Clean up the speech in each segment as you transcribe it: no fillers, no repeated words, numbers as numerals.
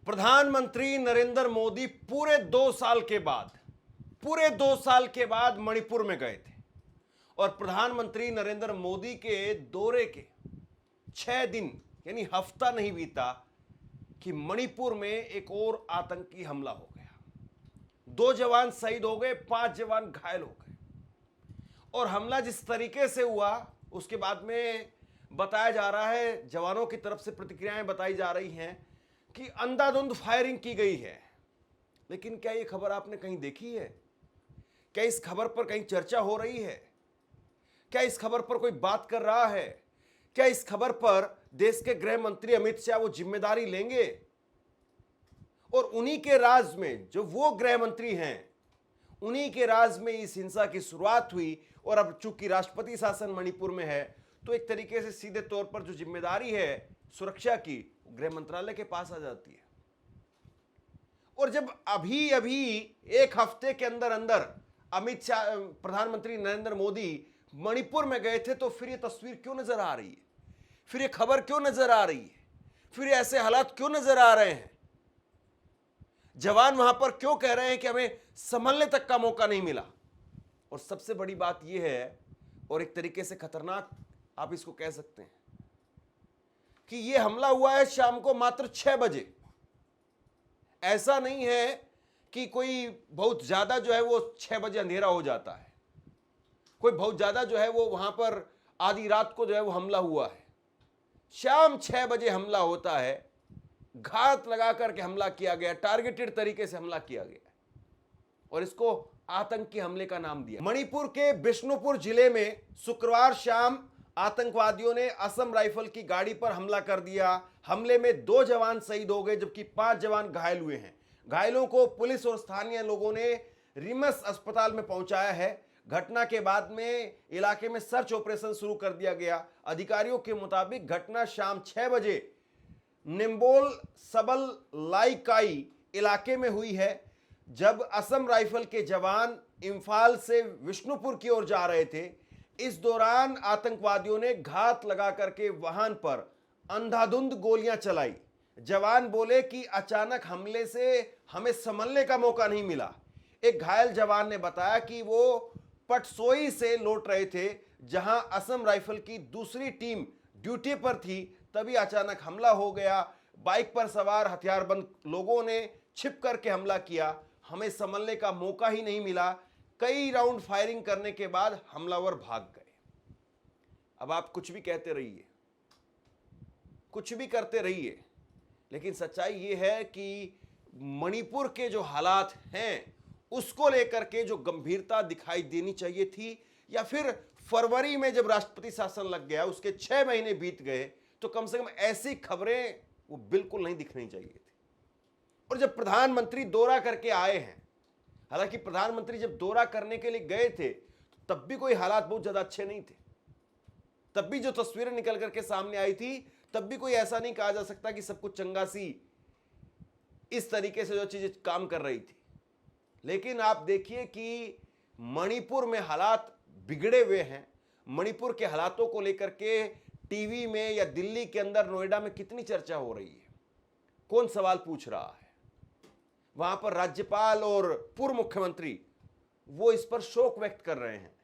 प्रधानमंत्री नरेंद्र मोदी पूरे 2 साल के बाद मणिपुर में गए थे और प्रधानमंत्री नरेंद्र मोदी के दौरे के 6 दिन यानी हफ्ता नहीं बीता कि मणिपुर में एक और आतंकी हमला हो गया। 2 जवान शहीद हो गए, 5 जवान घायल हो गए और हमला जिस तरीके से हुआ उसके बाद में बताया जा रहा है, जवानों की तरफ से प्रतिक्रियाएं बताई जा रही हैं कि अंधाधुंध फायरिंग की गई है। लेकिन क्या यह खबर आपने कहीं देखी है? क्या इस खबर पर कहीं चर्चा हो रही है? क्या इस खबर पर कोई बात कर रहा है? क्या इस खबर पर देश के गृह मंत्री अमित शाह वो जिम्मेदारी लेंगे? और उन्हीं के राज में, जो वो गृह मंत्री हैं, उन्हीं के राज में इस हिंसा की शुरुआत हुई और अब चूंकि राष्ट्रपति शासन मणिपुर में है तो एक तरीके से सीधे तौर पर जो जिम्मेदारी है सुरक्षा की, गृह मंत्रालय के पास आ जाती है। और जब अभी अभी एक हफ्ते के अंदर अंदर अमित शाह, प्रधानमंत्री नरेंद्र मोदी मणिपुर में गए थे, तो फिर ये तस्वीर क्यों नजर आ रही है? फिर ये खबर क्यों नजर आ रही है? फिर ऐसे हालात क्यों नजर आ रहे हैं? जवान वहां पर क्यों कह रहे हैं कि हमें संभलने तक का मौका नहीं मिला? और सबसे बड़ी बात यह है, और एक तरीके से खतरनाक आप इसको कह सकते हैं, कि यह हमला हुआ है शाम को मात्र 6 बजे। ऐसा नहीं है कि कोई बहुत ज्यादा जो है वो 6 बजे अंधेरा हो जाता है, कोई बहुत ज्यादा जो है वो वहां पर आधी रात को जो है वो हमला हुआ है। शाम 6 बजे हमला होता है, घात लगा करके हमला किया गया, टारगेटेड तरीके से हमला किया गया और इसको आतंकी हमले का नाम दिया। मणिपुर के बिष्णुपुर जिले में शुक्रवार शाम आतंकवादियों ने असम राइफल की गाड़ी पर हमला कर दिया। हमले में 2 जवान शहीद हो गए जबकि 5 जवान घायल हुए हैं। घायलों को पुलिस और स्थानीय लोगों ने रिम्स अस्पताल में पहुंचाया है। घटना के बाद में इलाके में सर्च ऑपरेशन शुरू कर दिया गया। अधिकारियों के मुताबिक घटना शाम 6 बजे निम्बोल सबल लाइकाई इलाके में हुई है, जब असम राइफल के जवान इम्फाल से विष्णुपुर की ओर जा रहे थे। इस दौरान आतंकवादियों ने घात लगा करके वाहन पर अंधाधुंध गोलियां चलाई। जवान बोले कि अचानक हमले से हमें संभलने का मौका नहीं मिला। एक घायल जवान ने बताया कि वो पटसोई से लौट रहे थे, जहां असम राइफल की दूसरी टीम ड्यूटी पर थी, तभी अचानक हमला हो गया। बाइक पर सवार हथियारबंद लोगों ने छिप करके हमला किया, हमें संभलने का मौका ही नहीं मिला। कई राउंड फायरिंग करने के बाद हमलावर भाग गए। अब आप कुछ भी कहते रहिए, कुछ भी करते रहिए, लेकिन सच्चाई यह है कि मणिपुर के जो हालात हैं उसको लेकर के जो गंभीरता दिखाई देनी चाहिए थी, या फिर फरवरी में जब राष्ट्रपति शासन लग गया उसके 6 महीने बीत गए, तो कम से कम ऐसी खबरें वो बिल्कुल नहीं दिखनी चाहिए थी। और जब प्रधानमंत्री दौरा करके आए हैं, हालांकि प्रधानमंत्री जब दौरा करने के लिए गए थे तब भी कोई हालात बहुत ज्यादा अच्छे नहीं थे। तब भी जो तस्वीरें निकल करके सामने आई थी, तब भी कोई ऐसा नहीं कहा जा सकता कि सब कुछ चंगा सी इस तरीके से जो चीजें काम कर रही थी। लेकिन आप देखिए कि मणिपुर में हालात बिगड़े हुए हैं। मणिपुर के हालातों को लेकर के टीवी में या दिल्ली के अंदर, नोएडा में कितनी चर्चा हो रही है, कौन सवाल पूछ रहा है? वहां पर राज्यपाल और पूर्व मुख्यमंत्री वो इस पर शोक व्यक्त कर रहे हैं।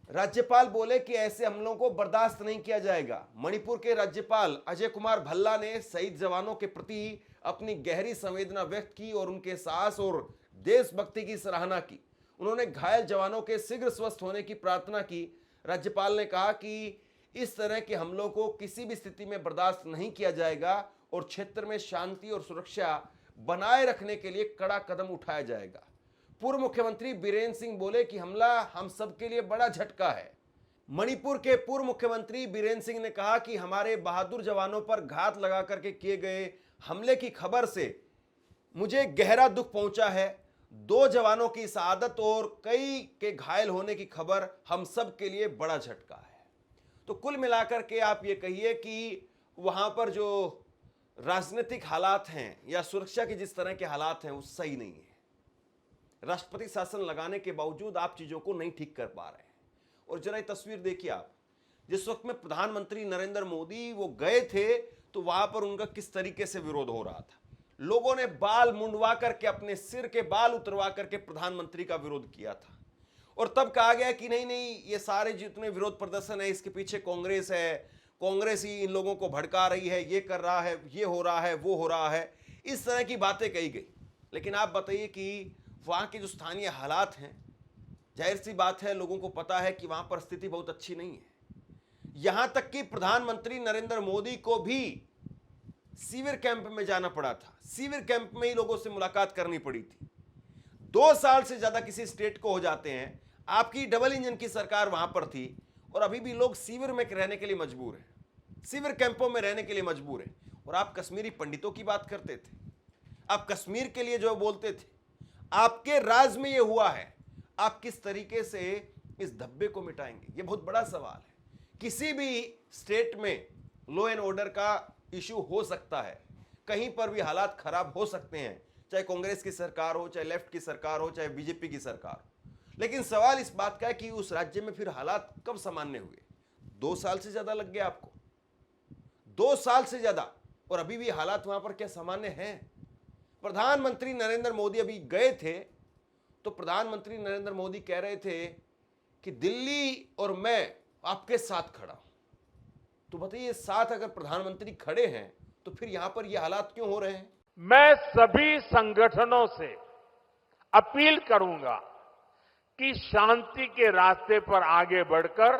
राज्यपाल बोले कि ऐसे हमलों को बर्दाश्त नहीं किया जाएगा। मणिपुर के राज्यपाल अजय कुमार भल्ला ने शहीद जवानों के प्रति अपनी गहरी संवेदना व्यक्त की और उनके साहस और देशभक्ति की सराहना की। उन्होंने घायल जवानों के शीघ्र स्वस्थ होने की प्रार्थना की। राज्यपाल ने कहा कि इस तरह के हमलों को किसी भी स्थिति में बर्दाश्त नहीं किया जाएगा और क्षेत्र में शांति और सुरक्षा बनाए रखने के लिए कड़ा कदम उठाया जाएगा। पूर्व मुख्यमंत्री बीरेन सिंह बोले कि हमला हम सबके लिए बड़ा झटका है। मणिपुर के पूर्व मुख्यमंत्री बीरेन सिंह ने कहा कि हमारे बहादुर जवानों पर घात लगा करके किए गए हमले की खबर से मुझे गहरा दुख पहुंचा है। 2 जवानों की शहादत और कई के घायल होने की खबर हम सब के लिए बड़ा झटका है। तो कुल मिलाकर के आप ये कहिए कि वहां पर जो राजनीतिक हालात हैं या सुरक्षा के जिस तरह के हालात हैं वो सही नहीं है। राष्ट्रपति शासन लगाने के बावजूद आप चीजों को नहीं ठीक कर पा रहे हैं। और जरा ये तस्वीर देखिए आप, जिस वक्त में प्रधानमंत्री नरेंद्र मोदी वो गए थे तो वहां पर उनका किस तरीके से विरोध हो रहा था। लोगों ने बाल मुंडवा करके, अपने सिर के बाल उतरवा करके प्रधानमंत्री का विरोध किया था। और तब कहा गया कि नहीं नहीं, ये सारे जितने विरोध प्रदर्शन है इसके पीछे कांग्रेस है, कांग्रेस ही इन लोगों को भड़का रही है, ये कर रहा है, ये हो रहा है, वो हो रहा है, इस तरह की बातें कही गई। लेकिन आप बताइए कि वहाँ के जो स्थानीय हालात हैं, जाहिर सी बात है लोगों को पता है कि वहाँ पर स्थिति बहुत अच्छी नहीं है। यहाँ तक कि प्रधानमंत्री नरेंद्र मोदी को भी सीवियर कैंप में जाना पड़ा था, सीवियर कैंप में ही लोगों से मुलाकात करनी पड़ी थी। 2 साल से ज्यादा किसी स्टेट को हो जाते हैं, आपकी डबल इंजन की सरकार वहां पर थी और अभी भी लोग सीवियर में रहने के लिए मजबूर हैं, सीवियर कैंपों में रहने के लिए मजबूर हैं। और आप कश्मीरी पंडितों की बात करते थे, आप कश्मीर के लिए जो बोलते थे, आपके राज में यह हुआ है, आप किस तरीके से इस धब्बे को मिटाएंगे? यह बहुत बड़ा सवाल है। किसी भी स्टेट में लॉ एंड ऑर्डर का इश्यू हो सकता है, कहीं पर भी हालात खराब हो सकते हैं, चाहे कांग्रेस की सरकार हो, चाहे लेफ्ट की सरकार हो, चाहे बीजेपी की सरकार हो। लेकिन सवाल इस बात का है कि उस राज्य में फिर हालात कब सामान्य हुए? 2 साल से ज्यादा लग गया आपको, 2 साल से ज्यादा, और अभी भी हालात वहां पर क्या सामान्य हैं? प्रधानमंत्री नरेंद्र मोदी अभी गए थे तो प्रधानमंत्री नरेंद्र मोदी कह रहे थे कि दिल्ली और मैं आपके साथ खड़ा हूं। तो बताइए, साथ अगर प्रधानमंत्री खड़े हैं तो फिर यहां पर ये हालात क्यों हो रहे हैं? मैं सभी संगठनों से अपील करूंगा कि शांति के रास्ते पर आगे बढ़कर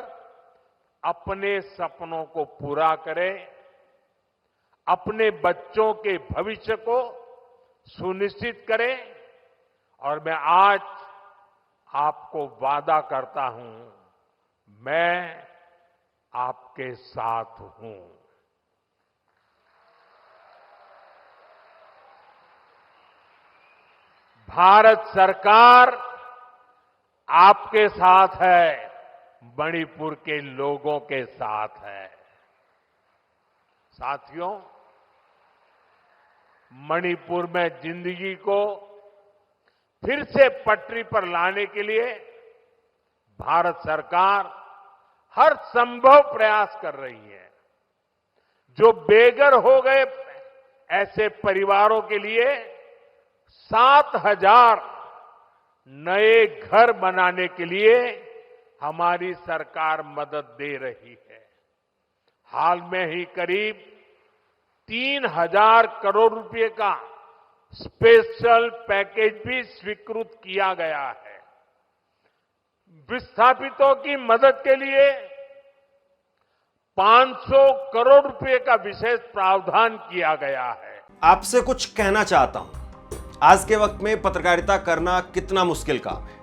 अपने सपनों को पूरा करें, अपने बच्चों के भविष्य को सुनिश्चित करें। और मैं आज आपको वादा करता हूं, मैं आपके साथ हूं। भारत सरकार आपके साथ है, मणिपुर के लोगों के साथ है। साथियों, मणिपुर में जिंदगी को फिर से पटरी पर लाने के लिए भारत सरकार हर संभव प्रयास कर रही है। जो बेघर हो गए ऐसे परिवारों के लिए 7,000 नए घर बनाने के लिए हमारी सरकार मदद दे रही है। हाल में ही करीब 3,000 करोड़ रुपए का स्पेशल पैकेज भी स्वीकृत किया गया है। विस्थापितों की मदद के लिए 500 करोड़ रुपए का विशेष प्रावधान किया गया है। आपसे कुछ कहना चाहता हूं। आज के वक्त में पत्रकारिता करना कितना मुश्किल काम है,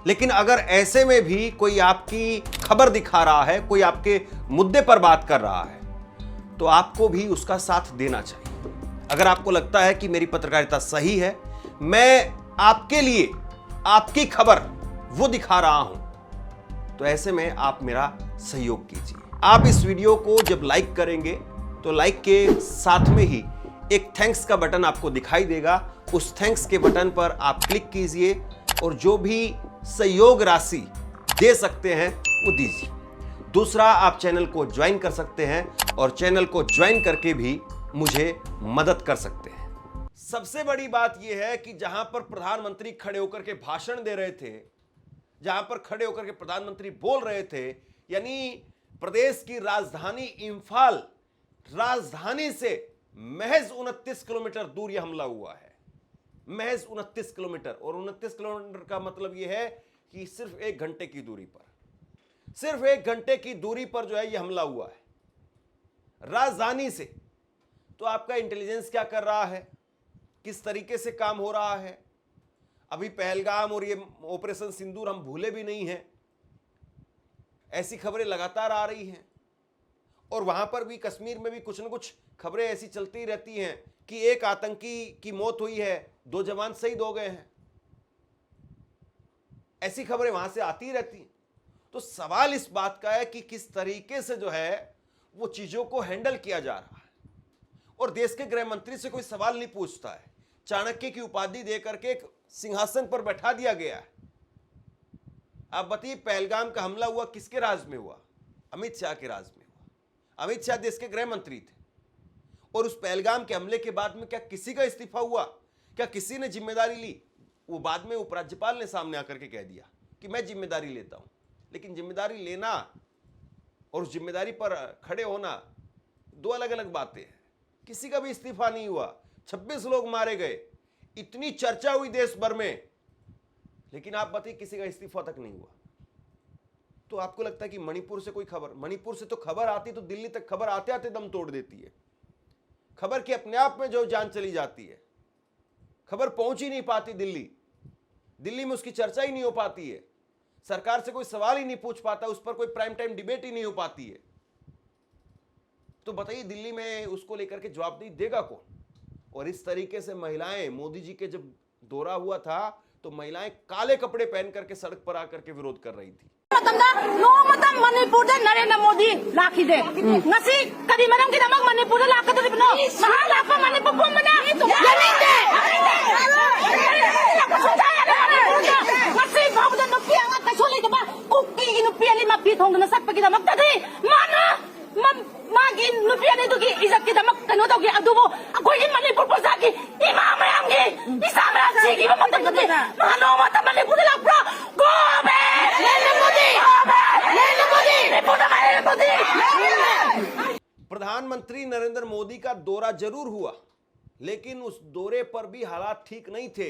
लेकिन अगर ऐसे में भी कोई आपकी खबर दिखा रहा है, कोई आपके मुद्दे पर बात कर रहा है, तो आपको भी उसका साथ देना चाहिए। अगर आपको लगता है कि मेरी पत्रकारिता सही है, मैं आपके लिए आपकी खबर वो दिखा रहा हूं, तो ऐसे में आप मेरा सहयोग कीजिए। आप इस वीडियो को जब लाइक करेंगे तो लाइक के साथ में ही एक थैंक्स का बटन आपको दिखाई देगा। उस थैंक्स के बटन पर आप क्लिक कीजिए और जो भी सहयोग राशि दे सकते हैं वो दीजिए। दूसरा, आप चैनल को ज्वाइन कर सकते हैं और चैनल को ज्वाइन करके भी मुझे मदद कर सकते हैं। सबसे बड़ी बात यह है कि जहां पर प्रधानमंत्री खड़े होकर के भाषण दे रहे थे, जहां पर खड़े होकर के प्रधानमंत्री बोल रहे थे, यानी प्रदेश की राजधानी इंफाल, राजधानी से महज 29 किलोमीटर दूर यह हमला हुआ है। महज 29 किलोमीटर, और 29 किलोमीटर का मतलब यह है कि सिर्फ 1 घंटे की दूरी पर, सिर्फ 1 घंटे की दूरी पर जो है यह हमला हुआ है राजधानी से। तो आपका इंटेलिजेंस क्या कर रहा है, किस तरीके से काम हो रहा है? अभी पहलगाम और ये ऑपरेशन सिंदूर हम भूले भी नहीं हैं। ऐसी खबरें लगातार आ रही हैं और वहां पर भी, कश्मीर में भी कुछ न कुछ खबरें ऐसी चलती रहती हैं कि एक आतंकी की मौत हुई है, 2 जवान शहीद हो गए हैं। ऐसी खबरें वहां से आती रहती हैं। तो सवाल इस बात का है कि किस तरीके से जो है वो चीजों को हैंडल किया जा रहा है। और देश के गृह मंत्री से कोई सवाल नहीं पूछता है। चाणक्य की उपाधि देकर के एक सिंहासन पर बैठा दिया गया है। आप बताइए, पहलगाम का हमला हुआ किसके राज में हुआ? अमित शाह के राज में हुआ। अमित शाह देश के गृह मंत्री थे और उस पहलगाम के हमले के बाद में क्या किसी का इस्तीफा हुआ? क्या किसी ने जिम्मेदारी ली? वो बाद में उपराज्यपाल ने सामने आकर के कह दिया कि मैं जिम्मेदारी लेता हूं। लेकिन जिम्मेदारी लेना और उस जिम्मेदारी पर खड़े होना दो अलग अलग बातें हैं। किसी का भी इस्तीफा नहीं हुआ, 26 लोग मारे गए, इतनी चर्चा हुई देश भर में, लेकिन आप बताइए किसी का इस्तीफा तक नहीं हुआ। तो आपको लगता है कि मणिपुर से कोई खबर, मणिपुर से तो खबर आती तो दिल्ली तक खबर आते आते दम तोड़ देती है। खबर के अपने आप में जो जान चली जाती है, खबर पहुंच ही नहीं पाती दिल्ली में उसकी चर्चा ही नहीं हो पाती है, सरकार से कोई सवाल ही नहीं पूछ पाता, उस पर कोई प्राइम टाइम डिबेट ही नहीं हो पाती है। तो बताइए दिल्ली में उसको लेकर के जवाबदेही देगा कौन? और इस तरीके से महिलाएं, मोदी जी के जब दौरा हुआ था तो महिलाएं काले कपड़े पहन करके सड़क पर आकर के विरोध कर रही थी। मणिपुर नरेंद्र मोदी लाखिदे कभी मरम की दमक मणिपुर लाखिदे कुकी नुपी अली मपी थोंगना सकपकीदमक मागी नुपी अली दुगी इज्जत की दमक कनो तौगी अदुबो अखोई मणिपुर प्रजाकी इमा मयामगी इसा मयामगी मतलब मानो मत मणिपुर लाप्रो गोबे प्रधानमंत्री नरेंद्र मोदी का दौरा जरूर हुआ, लेकिन उस दौरे पर भी हालात ठीक नहीं थे।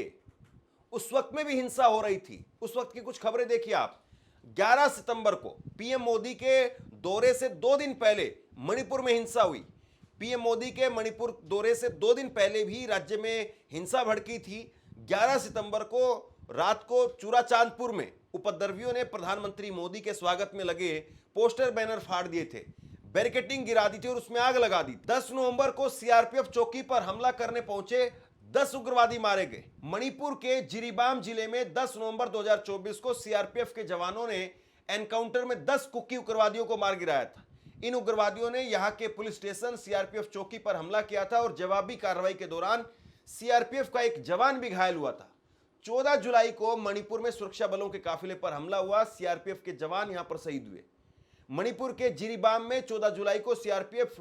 उस वक्त में भी हिंसा हो रही थी। उस वक्त की कुछ खबरें देखिए आप। 11 सितंबर को पीएम मोदी के दौरे से 2 दिन पहले मणिपुर में हिंसा हुई। पीएम मोदी के मणिपुर दौरे से 2 दिन पहले भी राज्य में हिंसा भड़की थी। 11 सितंबर को रात को चूराचांदपुर में उपद्रवियों ने प्रधानमंत्री मोदी के स्वागत में लगे पोस्टर बैनर फाड़ दिए थे, बैरिकेडिंग गिरा दी थी और उसमें आग लगा दी। 10 नवंबर को सीआरपीएफ चौकी पर हमला करने पहुंचे 10 उग्रवादी मारे गए। मणिपुर के जिरीबाम जिले में 10 नवंबर 2024 को सीआरपीएफ के जवानों ने एनकाउंटर में 10 कुकी उग्रवादियों को मार गिराया था। इन उग्रवादियों ने यहां के पुलिस स्टेशन सीआरपीएफ चौकी पर हमला किया था और जवाबी कार्रवाई के दौरान सीआरपीएफ का एक जवान भी घायल हुआ था। 14 जुलाई को मणिपुर में सुरक्षा बलों के काफिले पर हमला हुआ। सीआरपीएफ के जवान यहां पर शहीद हुए। मणिपुर के जिरीबाम में 14 जुलाई को सीआरपीएफ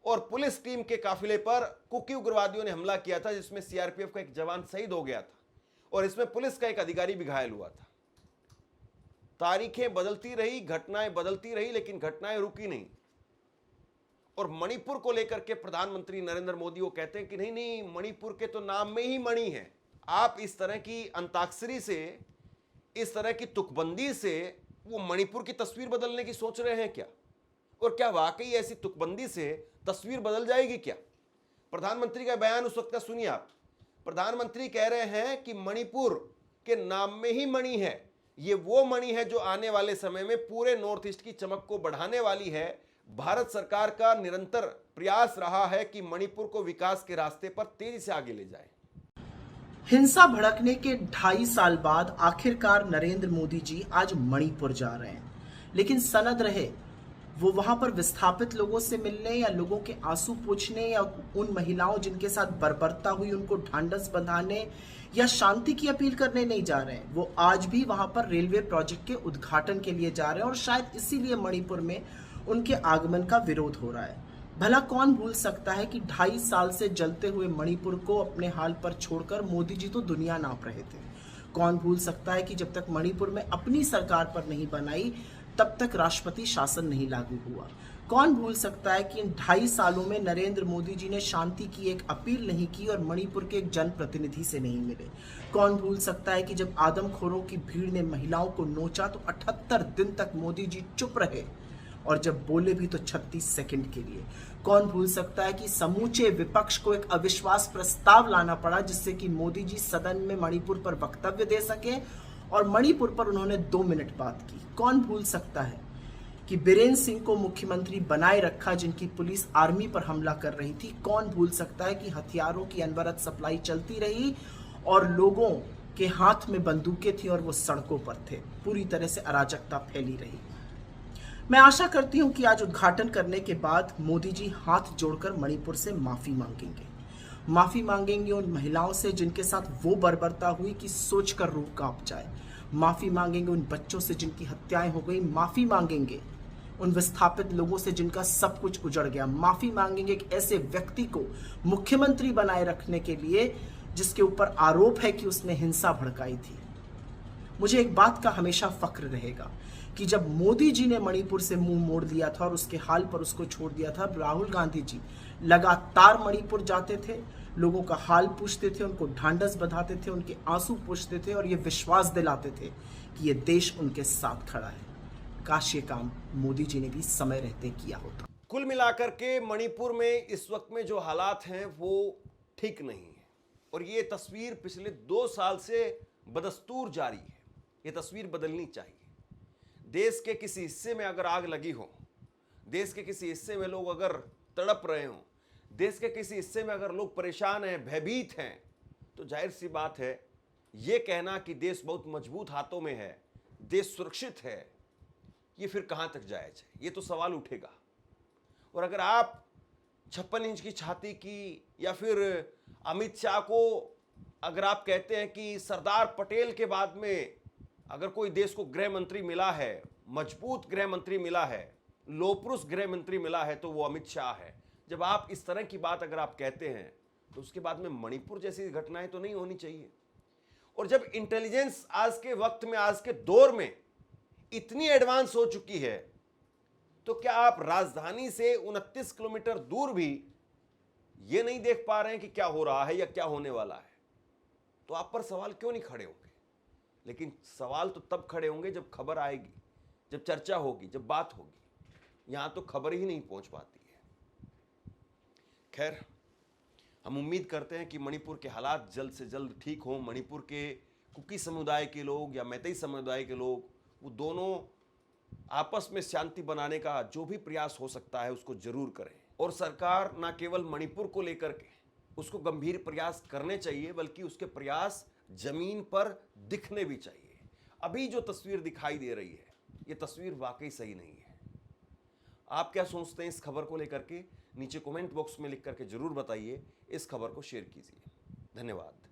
और पुलिस टीम के काफिले पर कुकी उग्रवादियों ने हमला किया था, जिसमें सीआरपीएफ का एक जवान शहीद हो गया था और इसमें पुलिस का एक अधिकारी भी घायल हुआ था। तारीखें बदलती रही, घटनाएं बदलती रही, लेकिन घटनाएं रुकी नहीं। और मणिपुर को लेकर के प्रधानमंत्री नरेंद्र मोदी वो कहते हैं कि नहीं नहीं, मणिपुर के तो नाम में ही मणि है। आप इस तरह की अंताक्षरी से, इस तरह की तुकबंदी से वो मणिपुर की तस्वीर बदलने की सोच रहे हैं क्या? और क्या वाकई ऐसी तुकबंदी से तस्वीर बदल जाएगी क्या? प्रधानमंत्री का बयान उस वक्त का सुनिए आप। प्रधानमंत्री कह रहे हैं कि मणिपुर के नाम में ही मणि है। ये वो मणि है जो आने वाले समय में पूरे नॉर्थ ईस्ट की चमक को बढ़ाने वाली है। भारत सरकार का निरंतर प्रयास रहा है कि मणिपुर को विकास के रास्ते पर तेजी से आगे ले जाए। हिंसा भड़कने के 2.5 साल बाद आखिरकार नरेंद्र मोदी जी आज मणिपुर जा रहे हैं, लेकिन सनद रहे वो वहां पर विस्थापित लोगों से मिलने या लोगों के आंसू पूछने या उन महिलाओं जिनके साथ बर्बरता हुई उनको ढांढस बंधाने या शांति की अपील करने नहीं जा रहे हैं। वो आज भी वहां पर रेलवे प्रोजेक्ट के उद्घाटन के लिए जा रहे हैं और शायद इसीलिए मणिपुर में उनके आगमन का विरोध हो रहा है। भला कौन भूल सकता है कि 2.5 साल से जलते हुए मणिपुर को अपने हाल पर छोड़कर मोदी जी तो दुनिया नाप रहे थे। कौन भूल सकता है कि जब तक मणिपुर में अपनी सरकार पर नहीं बनाई तब तक राष्ट्रपति शासन नहीं लागू हुआ। कौन भूल सकता है कि इन 2.5 सालों में नरेंद्र मोदी जी ने शांति की एक अपील नहीं की और मणिपुर के एक जनप्रतिनिधि से नहीं मिले। कौन भूल सकता है कि जब आदमखोरों की भीड़ ने महिलाओं को नोचा तो 78 दिन तक मोदी जी चुप रहे और जब बोले भी तो 36 सेकंड के लिए। कौन भूल सकता है कि समूचे विपक्ष को एक अविश्वास प्रस्ताव लाना पड़ा जिससे कि मोदी जी सदन में मणिपुर पर वक्तव्य दे सके और मणिपुर पर उन्होंने 2 मिनट बात की। कौन भूल सकता है कि बीरेंद्र सिंह को मुख्यमंत्री बनाए रखा जिनकी पुलिस आर्मी पर हमला कर रही थी। कौन भूल सकता है कि हथियारों की अनवरत सप्लाई चलती रही और लोगों के हाथ में बंदूकें थी और वो सड़कों पर थे। पूरी तरह से अराजकता फैली रही। मैं आशा करती हूं कि आज उद्घाटन करने के बाद मोदी जी हाथ जोड़कर मणिपुर से माफी मांगेंगे उन महिलाओं से जिनके साथ वो बर्बरता हुई कि सोचकर रूह कांप जाए। माफी मांगेंगे उन बच्चों से जिनकी हत्याएं हो गई। माफी मांगेंगे उन विस्थापित लोगों से जिनका सब कुछ उजड़ गया। माफी मांगेंगे एक ऐसे व्यक्ति को मुख्यमंत्री बनाए रखने के लिए जिसके ऊपर आरोप है कि उसने हिंसा भड़काई थी। मुझे एक बात का हमेशा फक्र रहेगा कि जब मोदी जी ने मणिपुर से मुंह मोड़ लिया था और उसके हाल पर उसको छोड़ दिया था, राहुल गांधी जी लगातार मणिपुर जाते थे, लोगों का हाल पूछते थे, उनको ढांढस बंधाते थे, उनके आंसू पूछते थे और ये विश्वास दिलाते थे कि ये देश उनके साथ खड़ा है। काश ये काम मोदी जी ने भी समय रहते किया होता। कुल मिलाकर के मणिपुर में इस वक्त में जो हालात हैं वो ठीक नहीं है और ये तस्वीर पिछले 2 साल से बदस्तूर जारी है। ये तस्वीर बदलनी चाहिए। देश के किसी हिस्से में अगर आग लगी हो, देश के किसी हिस्से में लोग अगर तड़प रहे हों, देश के किसी हिस्से में अगर लोग परेशान हैं, भयभीत हैं, तो जाहिर सी बात है ये कहना कि देश बहुत मजबूत हाथों में है, देश सुरक्षित है, ये फिर कहां तक जायज है? ये तो सवाल उठेगा। और अगर आप 56 इंच की छाती की या फिर अमित शाह को अगर आप कहते हैं कि सरदार पटेल के बाद में अगर कोई देश को गृह मंत्री मिला है, मजबूत गृह मंत्री मिला है, लोहपुरुष गृह मंत्री मिला है, तो वो अमित शाह है। जब आप इस तरह की बात अगर आप कहते हैं तो उसके बाद में मणिपुर जैसी घटनाएं तो नहीं होनी चाहिए। और जब इंटेलिजेंस आज के वक्त में, आज के दौर में इतनी एडवांस हो चुकी है, तो क्या आप राजधानी से 29 किलोमीटर दूर भी ये नहीं देख पा रहे हैं कि क्या हो रहा है या क्या होने वाला है? तो आप पर सवाल क्यों नहीं खड़े होंगे? लेकिन सवाल तो तब खड़े होंगे जब खबर आएगी, जब चर्चा होगी, जब बात होगी। यहां तो खबर ही नहीं पहुंच पाती है। खैर, हम उम्मीद करते हैं कि मणिपुर के हालात जल्द से जल्द ठीक हों। मणिपुर के कुकी समुदाय के लोग या मैतेई समुदाय के लोग, वो दोनों आपस में शांति बनाने का जो भी प्रयास हो सकता है उसको जरूर करें। और सरकार ना केवल मणिपुर को लेकर के उसको गंभीर प्रयास करने चाहिए, बल्कि उसके प्रयास जमीन पर दिखने भी चाहिए। अभी जो तस्वीर दिखाई दे रही है, ये तस्वीर वाकई सही नहीं है। आप क्या सोचते हैं इस खबर को लेकर के? नीचे कमेंट बॉक्स में लिख करके जरूर बताइए। इस खबर को शेयर कीजिए। धन्यवाद।